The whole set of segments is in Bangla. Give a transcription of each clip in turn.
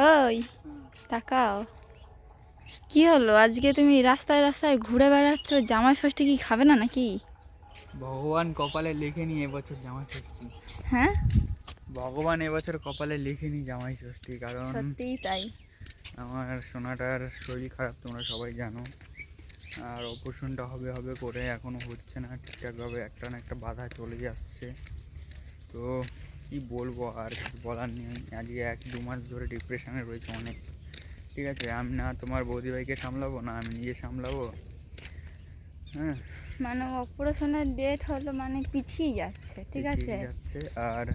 ওই তাকাও, কি হলো আজকে তুমি রাস্তায় রাস্তায় ঘুরে বেড়াচ্ছ? জামাই ষষ্ঠী কি খাবে না নাকি? ভগবান কপালে লিখেনি এবছর জামাই ষষ্ঠী। হ্যাঁ, ভগবান এবছর কপালে লিখেনি জামাই ষষ্ঠী, কারণ সত্যিই তাই। আমার সোনাটার শরীর খারাপ, তোমরা সবাই জানো। আর অপারেশনটা হবে হবে করে এখনও হচ্ছে না ঠিকঠাকভাবে, একটা না একটা বাধা চলে আসছে। তো কি বলবো, আর কিছু বলার নেই। আজকে 1-2 মাস ধরে ডিপ্রেশনে রয়েছে অনেক। ঠিক আছে, আমি না তোমার বৌদিভাইকে সামলাবো, না আমি নিজে সামলাবো। হ্যাঁ, মানে অপারেশনের ডেট হলো মানে পিছিয়ে যাচ্ছে, ঠিক আছে। পিছিয়ে যাচ্ছে। আর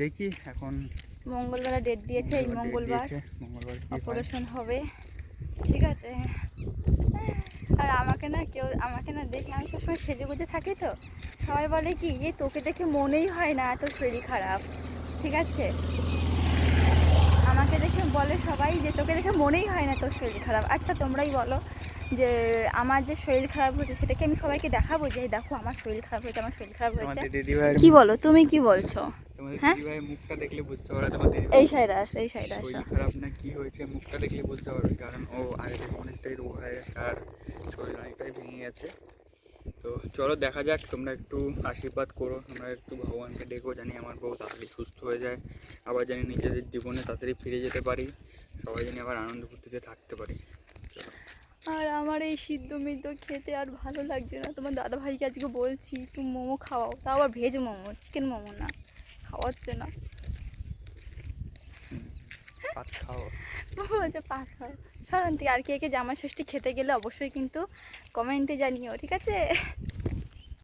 দেখি এখন মঙ্গলবার ডেট দিয়েছে, এই মঙ্গলবার মঙ্গলবার কি হয়। অপারেশন হবে, ঠিক আছে। আর আমাকে না দেখে, আমি সবসময় সেজে গুজে থাকি, তো সবাই বলে কি যে তোকে দেখে মনেই হয় না এত শরীর খারাপ, ঠিক আছে। আমাকে দেখে বলে সবাই যে তোকে দেখে মনেই হয় না তোর শরীর খারাপ। আচ্ছা তোমরাই বলো যে আমার যে শরীর খারাপ হয়েছে সেটাকে আমি সবাইকে দেখাবো যে দেখো আমার শরীর খারাপ হয়েছে, আমার শরীর খারাপ হয়েছে? কি বলো, তুমি কি বলছো? তোমাদের হ্যাঁ, দিদিভাইয়ের মুখটা দেখলে বুঝতে পারো তোমাদের এই সাইডে আসো, এই সাইডে আসো। শরীর খারাপ না কি হয়েছে, মুখটা দেখলে বুঝতে পারবে। কারণ ও আগে থেকে অনেকটাই রোগ হয়ে গেছে আর শরীর অনেকটাই ভেঙে গেছে। তো চলো দেখা যাক, তোমরা একটু আশীর্বাদ করো, তোমরা একটু ভগবানকে ডেকো, জানি আমার বউ তাড়াতাড়ি সুস্থ হয়ে যায়, আবার জানি নিজেদের জীবনে তাড়াতাড়ি ফিরে যেতে পারি, সবাই জানি আবার আনন্দ ফুর্তিতে থাকতে পারি। আর আমার এই সিদ্ধ মিদ্ধ খেতে আর ভালো লাগছে না। তোমার দাদা ভাইকে আজকে বলছি একটু মোমো খাওয়াও, তাও আবার ভেজ মোমো, চিকেন মোমো না, খাওয়াচ্ছে না। ভাত খাও। বলছে পাক খাও। সরন্তি আর কে কে জামাই ষষ্ঠী খেতে গেলে অবশ্যই কিন্তু কমেন্টে জানিও, ঠিক আছে।